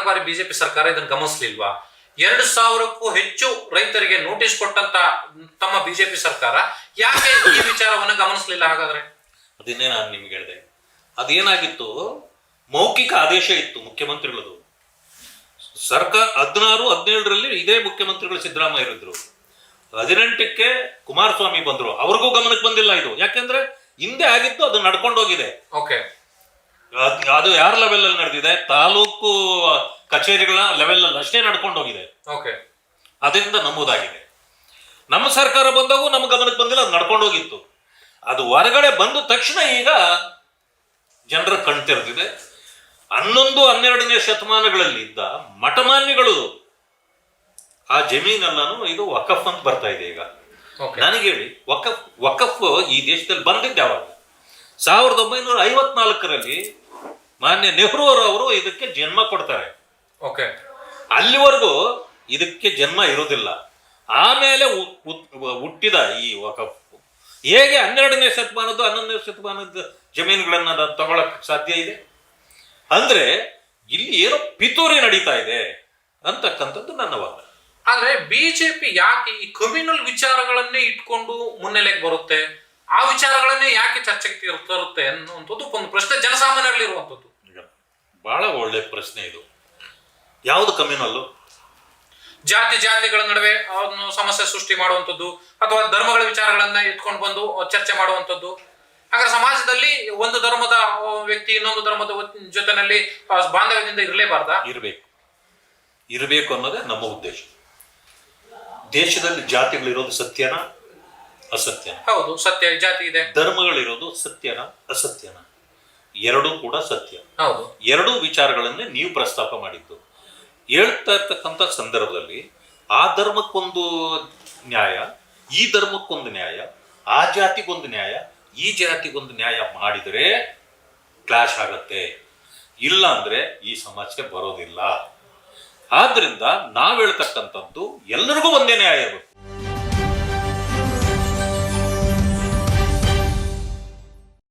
ಬಾರಿ ಬಿಜೆಪಿ ಸರ್ಕಾರ ಇದನ್ನು ಗಮನಿಸಲಿಲ್ವಾ? 2,000ಕ್ಕೂ ಹೆಚ್ಚು ರೈತರಿಗೆ ನೋಟಿಸ್ ಕೊಟ್ಟಂತ ತಮ್ಮ ಬಿಜೆಪಿ ಸರ್ಕಾರ ಯಾಕೆ ಈ ವಿಚಾರವನ್ನು ಗಮನಿಸಲಿಲ್ಲ? ಹಾಗಾದ್ರೆ ಅದನ್ನೇ ನಾನು ನಿಮ್ಗೆ ಹೇಳಿದೆ, ಅದೇನಾಗಿತ್ತು, ಮೌಖಿಕ ಆದೇಶ ಇತ್ತು ಮುಖ್ಯಮಂತ್ರಿಗಳದು. ಸರ್ಕಾರ 16-17ರಲ್ಲಿ ಇದೇ ಮುಖ್ಯಮಂತ್ರಿಗಳು ಸಿದ್ದರಾಮಯ್ಯ ಇರಿದ್ರು. 18ಕ್ಕೆ ಕುಮಾರಸ್ವಾಮಿ ಬಂದ್ರು, ಅವ್ರಿಗೂ ಗಮನಕ್ಕೆ ಬಂದಿಲ್ಲ ಇದು. ಯಾಕೆಂದ್ರೆ ಹಿಂದೆ ಆಗಿತ್ತು, ಅದು ನಡ್ಕೊಂಡು ಹೋಗಿದೆ. ಓಕೆ, ಅದು ಯಾರ ಲೆವೆಲ್ ಅಲ್ಲಿ ನಡೆದಿದೆ? ತಾಲೂಕು ಕಚೇರಿಗಳ ಲೆವೆಲ್ ಅಲ್ಲಿ ಅಷ್ಟೇ ನಡ್ಕೊಂಡು ಹೋಗಿದೆ. ಓಕೆ, ಅದರಿಂದ ನಮೂದಾಗಿದೆ. ನಮ್ಮ ಸರ್ಕಾರ ಬಂದಾಗೂ ನಮ್ಮ ಗಮನಕ್ಕೆ ಬಂದಿಲ್ಲ, ಅದು ನಡ್ಕೊಂಡು ಹೋಗಿತ್ತು. ಅದು ಹೊರಗಡೆ ಬಂದ ತಕ್ಷಣ ಈಗ ಜನರ ಕಣ್ತೆರೆದಿದೆ. 11-12ನೇ ಶತಮಾನಗಳಲ್ಲಿ ಇದ್ದ ಮಠಮಾನ್ಯಗಳು ಆ ಜಮೀನೆಲ್ಲಾನು ಇದು ವಕಫ್ ಅಂತ ಬರ್ತಾ ಇದೆ ಈಗ. ನನಗೆ ಹೇಳಿ, ವಕಫ್ ಈ ದೇಶದಲ್ಲಿ ಬಂದಿದ್ದ ಯಾವಾಗ? 1954ರಲ್ಲಿ ಮಾನ್ಯ ನೆಹರು ಅವರು ಇದಕ್ಕೆ ಜನ್ಮ ಕೊಡ್ತಾರೆ. ಅಲ್ಲಿವರೆಗೂ ಇದಕ್ಕೆ ಜನ್ಮ ಇರೋದಿಲ್ಲ. ಆಮೇಲೆ ಹುಟ್ಟಿದ ಈ ವಕಫ್ ಹೇಗೆ 12ನೇ ಶತಮಾನದ್ದು 11ನೇ ಶತಮಾನದ ಜಮೀನುಗಳನ್ನ ತಗೊಳಕ್ ಸಾಧ್ಯ ಇದೆ? ಅಂದ್ರೆ ಇಲ್ಲಿ ಏನೋ ಪಿತೂರಿ ನಡೀತಾ ಇದೆ ಅಂತಕ್ಕಂಥದ್ದು ನನ್ನ ವಾದ. ಆದ್ರೆ ಬಿಜೆಪಿ ಯಾಕೆ ಈ ಕಮ್ಯುನಲ್ ವಿಚಾರಗಳನ್ನೇ ಇಟ್ಕೊಂಡು ಮುನ್ನೆಲೆಗೆ ಬರುತ್ತೆ? ಆ ವಿಚಾರಗಳನ್ನೇ ಯಾಕೆ ಚರ್ಚೆಗೆ ತರುತ್ತೆ ಅನ್ನುವಂಥದ್ದು ಒಂದು ಪ್ರಶ್ನೆ ಜನಸಾಮಾನ್ಯಗಳಿರುವಂಥದ್ದು. ಬಹಳ ಒಳ್ಳೆ ಪ್ರಶ್ನೆ ಇದು. ಯಾವುದು ಕಮ್ಯುನಲ್ಲು? ಜಾತಿಗಳ ನಡುವೆ ಸಮಸ್ಯೆ ಸೃಷ್ಟಿ ಮಾಡುವಂಥದ್ದು, ಅಥವಾ ಧರ್ಮಗಳ ವಿಚಾರಗಳನ್ನ ಇಟ್ಕೊಂಡು ಬಂದು ಚರ್ಚೆ ಮಾಡುವಂಥದ್ದು. ಹಾಗಾದ್ರೆ ಸಮಾಜದಲ್ಲಿ ಒಂದು ಧರ್ಮದ ವ್ಯಕ್ತಿ ಇನ್ನೊಂದು ಧರ್ಮದ ಜೊತೆನಲ್ಲಿ ಬಾಂಧವ್ಯದಿಂದ ಇರಲೇಬಾರ್ದಾ? ಇರಬೇಕು ಅನ್ನೋದೇ ನಮ್ಮ ಉದ್ದೇಶ. ದೇಶದಲ್ಲಿ ಜಾತಿಗಳಿರೋದು ಸತ್ಯನ ಅಸತ್ಯನ? ಹೌದು, ಸತ್ಯ. ಜಾತಿ ಇದೆ. ಧರ್ಮಗಳಿರೋದು ಸತ್ಯನ ಅಸತ್ಯನ? ಎರಡೂ ಕೂಡ ಸತ್ಯ. ಹೌದು. ಎರಡೂ ವಿಚಾರಗಳನ್ನೇ ನೀವು ಪ್ರಸ್ತಾಪ ಮಾಡಿದ್ದು. ಹೇಳ್ತಾ ಇರ್ತಕ್ಕಂಥ ಸಂದರ್ಭದಲ್ಲಿ ಆ ಧರ್ಮಕ್ಕೊಂದು ನ್ಯಾಯ, ಈ ಧರ್ಮಕ್ಕೊಂದು ನ್ಯಾಯ, ಆ ಜಾತಿಗೊಂದು ನ್ಯಾಯ, ಈ ಜಾತಿಗೊಂದು ನ್ಯಾಯ ಮಾಡಿದರೆ ಕ್ಲಾಶ್ ಆಗತ್ತೆ. ಇಲ್ಲ ಅಂದ್ರೆ ಈ ಸಮಸ್ಯೆ ಬರೋದಿಲ್ಲ. ಆದ್ರಿಂದ ನಾವ್ ಹೇಳ್ತಕ್ಕಂಥದ್ದು ಎಲ್ಲರಿಗೂ ಒಂದೇ ನ್ಯಾಯ ಇರಬೇಕು.